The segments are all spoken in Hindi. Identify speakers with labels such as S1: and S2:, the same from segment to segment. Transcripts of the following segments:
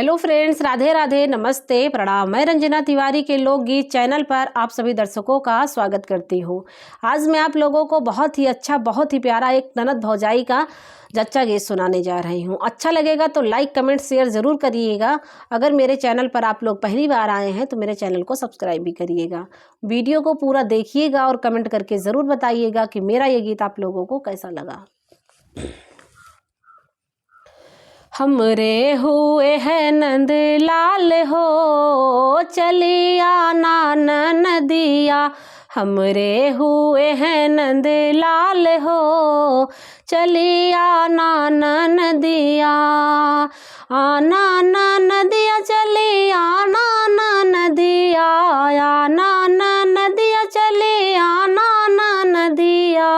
S1: हेलो फ्रेंड्स, राधे राधे, नमस्ते, प्रणाम। मैं रंजना तिवारी के लोकगीत चैनल पर आप सभी दर्शकों का स्वागत करती हूँ। आज मैं आप लोगों को बहुत ही अच्छा, बहुत ही प्यारा एक ननद भौजाई का जच्चा गीत सुनाने जा रही हूँ। अच्छा लगेगा तो लाइक, कमेंट, शेयर ज़रूर करिएगा। अगर मेरे चैनल पर आप लोग पहली बार आए हैं तो मेरे चैनल को सब्सक्राइब भी करिएगा। वीडियो को पूरा देखिएगा और कमेंट करके ज़रूर बताइएगा कि मेरा ये गीत आप लोगों को कैसा लगा। हमरे हुए है नंद लाल हो, चलिया नान नदिया। हमरे हुए हैं नंद लाल हो, चलिया नान नदिया। आना नदिया चलिया नान नदिया, आना नदिया चलिया नान नदिया।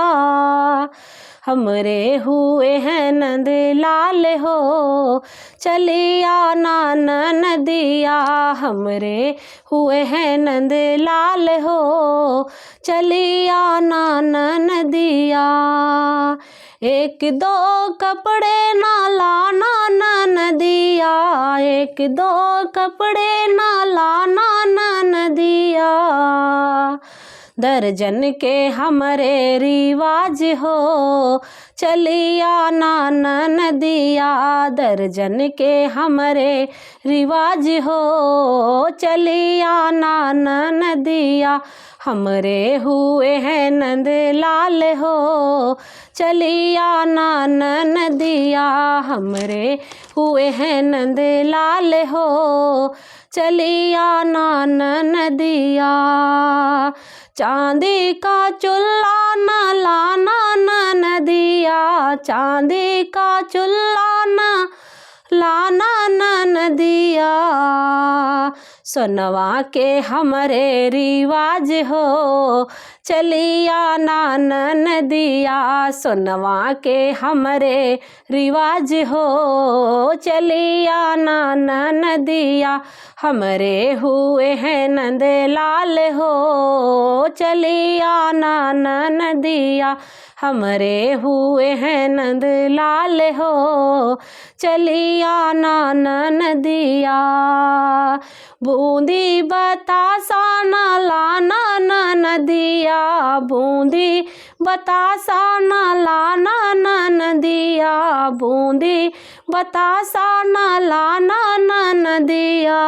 S1: हमरे हुए हैं नंद लाल हो, चलिया नान नदिया। हमरे हुए हैं नंद लाल हो, चलिया नान नदिया। एक दो कपड़े ना लाना नदिया, एक दो कपड़े ना लाना नदिया। दर्जन के हमरे रिवाज हो, चलिया नान नदिया। दर्जन के हमरे रिवाज हो, चलिया नान नदिया। हमरे हुए हैं नंद लाल हो, चलिया नान नदिया। हमरे हुए हैं नंद लाल हो, चलिया नान नदिया। चांदी का चुल्ला न लाना नदिया, चांदी का चुल्ला न लाना नदिया। सोनवा के हमरे रिवाज हो, चलिया नान नदिया। सोनवा के हमरे रिवाज हो, चलिया नान नदिया। हमरे हुए हैं नंद लाल हो, चलिया नान नदिया। हमरे हुए हैं नंद लाल हो, चलिया नान नदिया। बूंदी बतासा न लाना नदिया, बूंदी बतासा न लाना नदिया। बूंदी बतासा न लाना नदिया।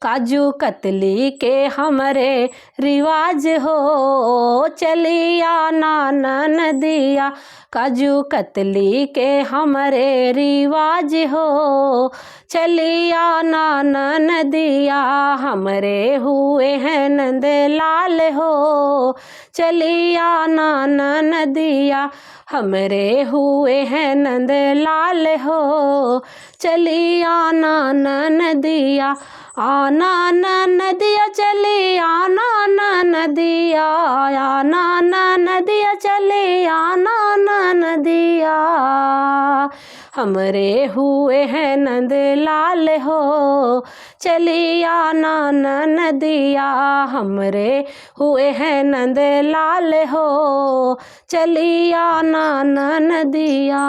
S1: काजू कतली के हमरे रिवाज हो, चलिया नान नदिया। काजू कतली के हमरे रिवाज हो, चलिया नान नदिया। हमरे हुए हैं नंद लाल हो, चलिया नान नदिया। हमरे हुए हैं नंद लाल हो, चलिया नान नदिया। आना नदिया चली आना नदिया, आना नदिया चली आना नदिया। हमरे हुए हैं नंद लाल हो, चलिया नान नदिया। हमरे हुए हैं नंद लाल हो, चलिया नान नदिया।